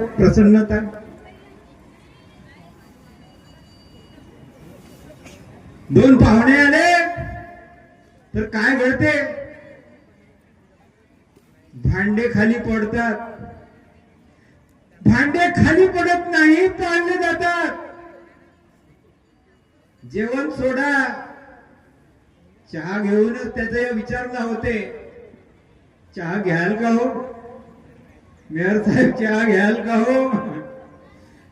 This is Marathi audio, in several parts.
प्रसन्नता. दोन पाहुणे आले तर काय घडते? भांडे खाली पडतात. भांडे खाली पडत नाही, पाळले जातात. जेवण सोडा, चहा घेऊनच त्याचा विचारणा होते, चहा घ्याल का हो मेयर साहेब, चहा घ्याल का हो.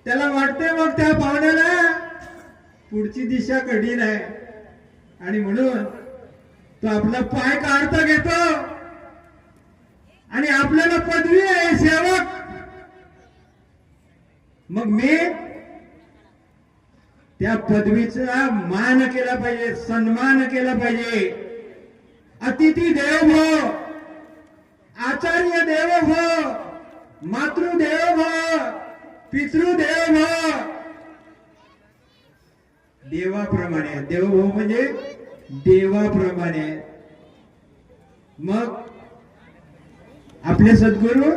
त्याला वाटते मग त्या पाहुण्याला पुढची दिशा कठीण आहे आणि म्हणून तो आपला पाय काढता घेतो आणि आपल्याला पदवी आहे सेवक. मग मी त्या पदवीचा मान केला पाहिजे, सन्मान केला पाहिजे. अतिथी देवो भव, आचार्य देवो भव, मातृदेवो भव, पितृदेवो भव. देवाप्रमाणे, देवो भव म्हणजे देवाप्रमाणे. मग आपले सद्गुरू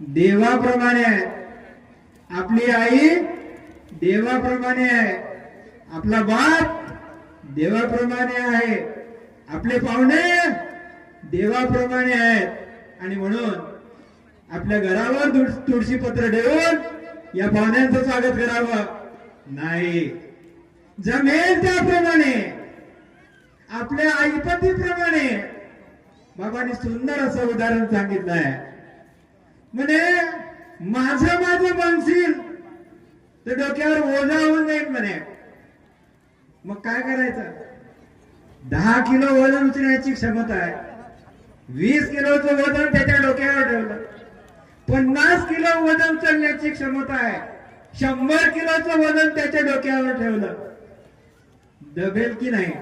देवाप्रमाणे आहेत, आपली आई देवाप्रमाणे आहे, आपला बाप देवाप्रमाणे आहे, आपले पाहुणे देवाप्रमाणे आहेत. आणि म्हणून आपल्या घरावर तुळशी पत्र ठेवून या पाहुण्यांचं स्वागत करावं नाही. जमेल त्याप्रमाणे, आपल्या आईपतीप्रमाणे. बाबांनी सुंदर असं उदाहरण सांगितलं आहे. म्हणे माझं माझं बनशील तर डोक्यावर ओझा होऊन जाईल म्हणे. मग काय करायचं? 10 किलो वजन उचलण्याची क्षमता आहे. 20 किलोचं वजन त्याच्या डोक्यावर ठेवलं. 50 किलो वजन उचलण्याची क्षमता आहे. 100 किलोचं वजन त्याच्या डोक्यावर ठेवलं. दबेल की नाही?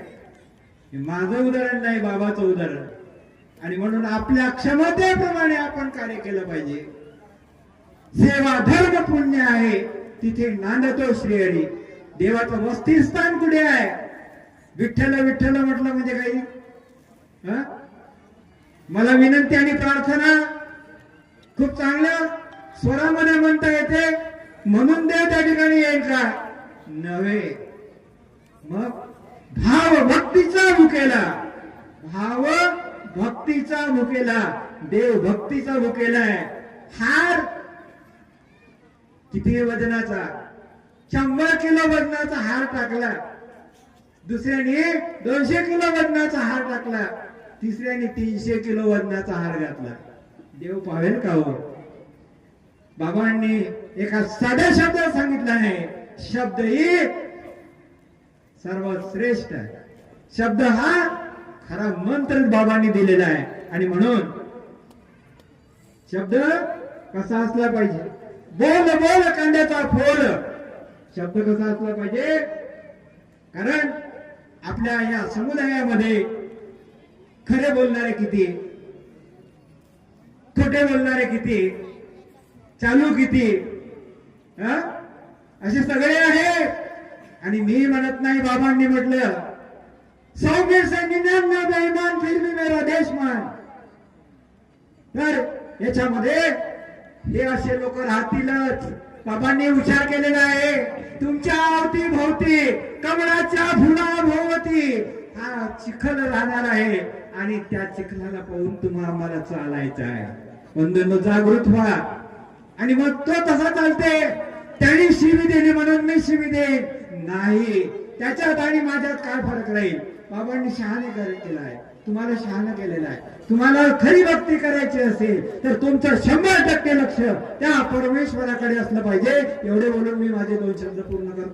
माझं उदाहरण नाही, बाबाचं उदाहरण. आणि म्हणून आपल्या क्षमतेप्रमाणे आपण कार्य केलं पाहिजे. सेवा धर्म पुण्य आहे, तिथे नांदतो श्रीहरी. देवाचं वस्तीस्थान कुठे आहे? विठ्ठल विठ्ठल म्हटलं म्हणजे काही? मला विनंती आणि प्रार्थना खूप चांगल्या स्वरामध्ये म्हणता येते म्हणून देव त्या ठिकाणी येईल का? नव्हे. मग भाव भक्तीचा भुकेला, भाव भक्तीचा भुकेला, देव भक्तीचा भुकेला आहे. हार किती वजनाचा? 100 किलो वजनाचा हार टाकला. दुसऱ्याने 200 किलो वजनाचा हार टाकला. तिसऱ्याने 300 किलो वजनाचा हार घातला. देव पावेल का हो? बाबांनी एका साध्या शब्दात सांगितलं आहे, शब्द ही सर्वात श्रेष्ठ आहे. शब्द हा खरा मंत्र बाबांनी दिलेला आहे. आणि म्हणून शब्द कसा असला पाहिजे? बोल बोल कांद्याचा फोल. शब्द कसा असला पाहिजे? कारण आपल्या या समुदायामध्ये खरे बोलणारे किती, खोटे बोलणारे किती, चालू किती, असे सगळे आहेत. आणि मी म्हणत नाही, बाबांनी म्हटलं 100 में से 99 बेईमान फिर भी मेरा देशमान. तर याच्यामध्ये हे असे लोक राहतीलच. बाबांनी विचार केलेला आहे, तुमच्या अवतीभोवती कमळाच्या फुलाभोवती हा चिखल राहणार आहे आणि त्या चिखलाला पाहून आम्हाला चालायचं आहे. बंधूंनो, जागृत व्हा. आणि मग तो तसा चालते. त्यांनी शिवी दिली म्हणून मी शिवी देईन नाही. त्याच्यात आणि माझ्यात काय फरक राहील? बाबांनी शहाणे केला आहे, तुम्हाला शहाणं केलेलं आहे. तुम्हाला खरी भक्ती करायची असेल तर तुमचं 100% लक्ष त्या परमेश्वराकडे असलं पाहिजे. एवढे बोलून मी माझे 2 शब्द पूर्ण करतो.